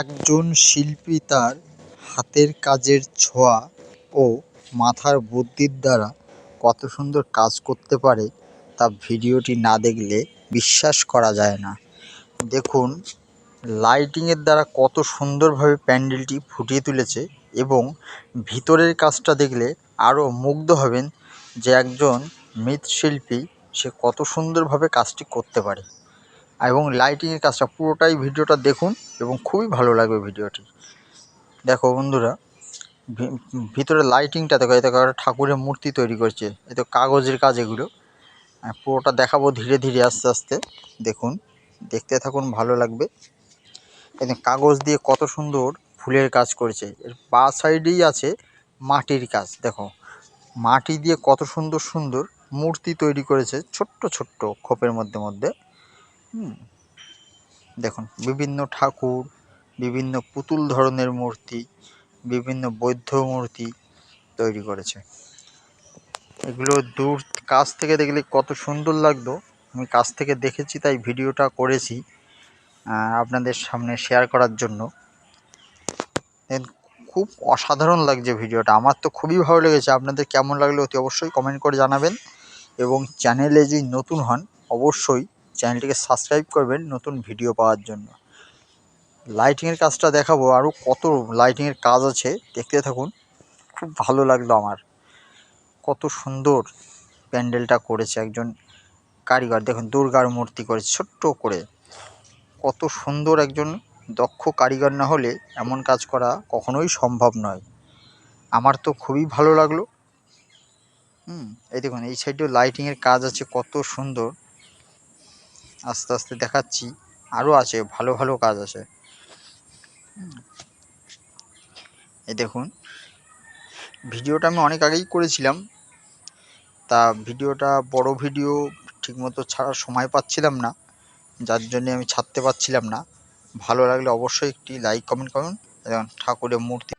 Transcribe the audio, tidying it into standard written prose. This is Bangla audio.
একজন শিল্পী তার হাতের কাজের ছোঁয়া ও মাথার বুদ্ধির দ্বারা কত সুন্দর কাজ করতে পারে তা ভিডিওটি না দেখলে বিশ্বাস করা যায় না। দেখুন লাইটিংয়ের দ্বারা কত সুন্দরভাবে প্যান্ডেলটি ফুটিয়ে তুলেছে এবং ভিতরের কাজটা দেখলে আরও মুগ্ধ হবেন যে একজন মৃৎশিল্পী সে কত সুন্দরভাবে কাজটি করতে পারে। এবং লাইটিংয়ের কাজটা পুরোটাই ভিডিওটা দেখুন এবং খুবই ভালো লাগবে ভিডিওটি। দেখো বন্ধুরা, ভিতরে লাইটিংটা দেখো, এটা একটা ঠাকুরের মূর্তি তৈরি করছে, এটা কাগজের কাজ এগুলো। পুরোটা দেখাবো ধীরে ধীরে আস্তে আস্তে, দেখুন দেখতে থাকুন, ভালো লাগবে। এখানে কাগজ দিয়ে কত সুন্দর ফুলের কাজ করেছে। এর বাঁ সাইডেই আছে মাটির কাজ। দেখো মাটি দিয়ে কত সুন্দর সুন্দর মূর্তি তৈরি করেছে, ছোট্ট ছোট্ট খোপের মধ্যে মধ্যে। দেখুন বিভিন্ন ঠাকুর, বিভিন্ন পুতুল ধরনের মূর্তি, বিভিন্ন বৌদ্ধ মূর্তি তৈরি করেছে। এগুলো দূর কাছ থেকে দেখলে কত সুন্দর লাগতো। আমি কাছ থেকে দেখেছি তাই ভিডিওটা করেছি আপনাদের সামনে শেয়ার করার জন্য। খুব অসাধারণ লাগছে ভিডিওটা, আমার তো খুবই ভালো লেগেছে। আপনাদের কেমন লাগলো অতি অবশ্যই কমেন্ট করে জানাবেন এবং চ্যানেলে যদি নতুন হন অবশ্যই চ্যানেলটিকে সাবস্ক্রাইব করবেন নতুন ভিডিও পাওয়ার জন্য। লাইটিংয়ের কাজটা দেখাবো, আরও কত লাইটিংয়ের কাজ আছে, দেখতে থাকুন। খুব ভালো লাগলো আমার, কত সুন্দর প্যান্ডেলটা করেছে একজন কারিগর। দেখুন দুর্গার মূর্তি করেছে ছোট্ট করে, কত সুন্দর। একজন দক্ষ কারিগর না হলে এমন কাজ করা কখনোই সম্ভব নয়। আমার তো খুবই ভালো লাগলো। এই দেখুন এই সাইডেও লাইটিংয়ের কাজ আছে কত সুন্দর, আস্তে আস্তে দেখাচ্ছি, আরও আছে ভালো ভালো কাজ আছে। এই দেখুন ভিডিওটা আমি অনেক আগেই করেছিলাম, তা ভিডিওটা বড় ভিডিও ঠিকমতো ছাড়ার সময় পাচ্ছিলাম না, যার জন্যে আমি ছাড়তে পারছিলাম না। ভালো লাগলে অবশ্যই একটি লাইক কমেন্ট করুন এবং ঠাকুরের মূর্তি